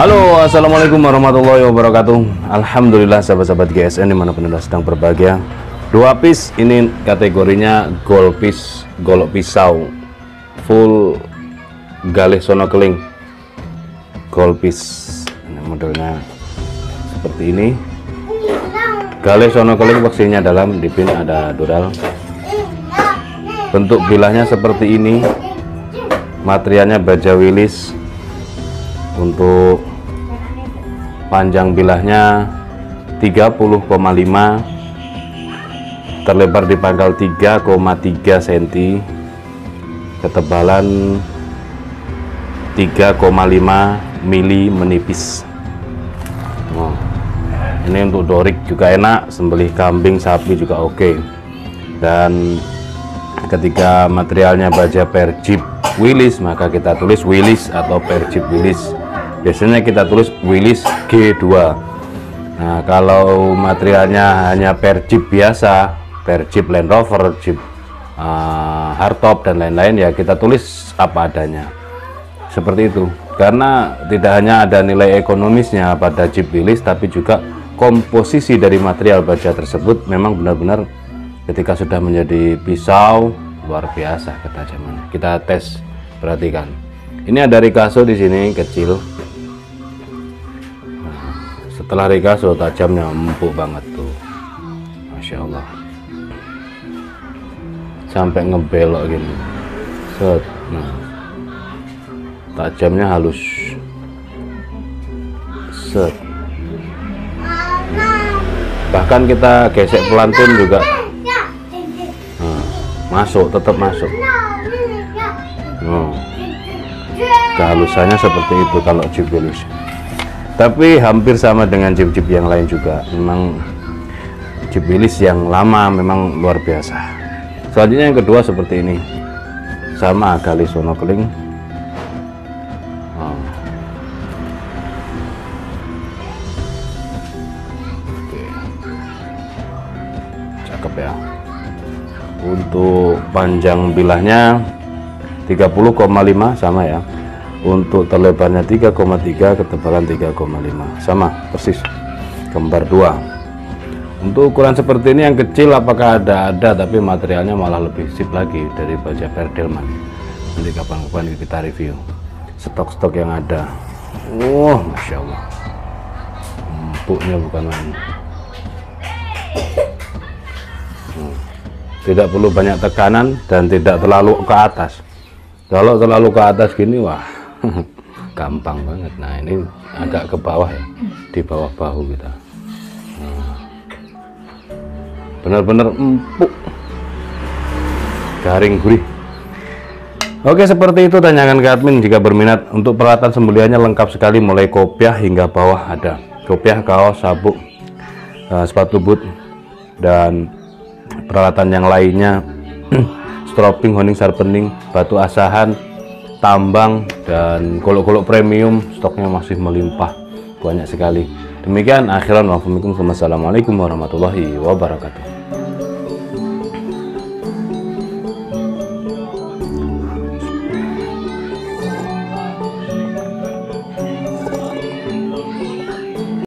Halo, assalamualaikum warahmatullahi wabarakatuh. Alhamdulillah sahabat-sahabat GSN dimanapun anda sedang berbahagia. Dua piece ini kategorinya golok pisau full galih sono keling gold piece. Ini modelnya seperti ini, galih sono keling, posisinya dalam, di pin ada dural. Bentuk bilahnya seperti ini, materialnya baja wilis. Untuk panjang bilahnya 30,5, terlebar di pangkal 3,3 cm, ketebalan 3,5 mili menipis. Ini untuk dorik juga enak, sembelih kambing, sapi juga oke. Dan ketika materialnya baja perjip wilis, maka kita tulis wilis atau perjip wilis. Biasanya kita tulis wilis G2. Nah, kalau materialnya hanya perjip biasa, perjip Land Rover, jeep hardtop dan lain-lain, ya kita tulis apa adanya seperti itu. Karena tidak hanya ada nilai ekonomisnya pada jeep wilis, tapi juga komposisi dari material baja tersebut memang benar-benar ketika sudah menjadi pisau luar biasa ketajamannya. Kita tes, perhatikan. Ini ada Ricasso di sini kecil. Setelah Ricasso tajamnya empuk banget tuh, Masya Allah, sampai ngebelok gini, set. Nah, tajamnya halus, set. Bahkan kita gesek pelantin juga, nah, masuk, tetap masuk. Kehalusannya seperti itu kalau jeep wilis. Tapi hampir sama dengan jeep-jeep yang lain juga. Memang jeep wilis yang lama memang luar biasa. Selanjutnya yang kedua seperti ini, sama galih sono keling. Oke. Cakep ya. Untuk panjang bilahnya 30,5 sama ya. Untuk terlebarnya 3,3, ketebalan 3,5, sama persis, kembar 2. Untuk ukuran seperti ini yang kecil apakah ada, tapi materialnya malah lebih sip lagi dari baja Perdelman. Nanti kapan-kapan kita review stok-stok yang ada. Masya Allah, empuknya bukan main. Tidak perlu banyak tekanan dan tidak terlalu ke atas. Kalau terlalu ke atas gini, wah, gampang banget. Nah, ini agak ke bawah ya, di bawah bahu kita. Benar-benar empuk, garing, gurih. Oke, seperti itu tanyakan ke admin. Jika berminat, untuk peralatan sembelihannya lengkap sekali, mulai kopiah hingga bawah ada. Kopiah, kaos, sabuk, sepatu boot, dan peralatan yang lainnya, stropping, honing, sharpening, batu asahan, tambang, dan golok-golok premium. Stoknya masih melimpah, banyak sekali. Demikian akhiran, wassalamualaikum warahmatullahi wabarakatuh.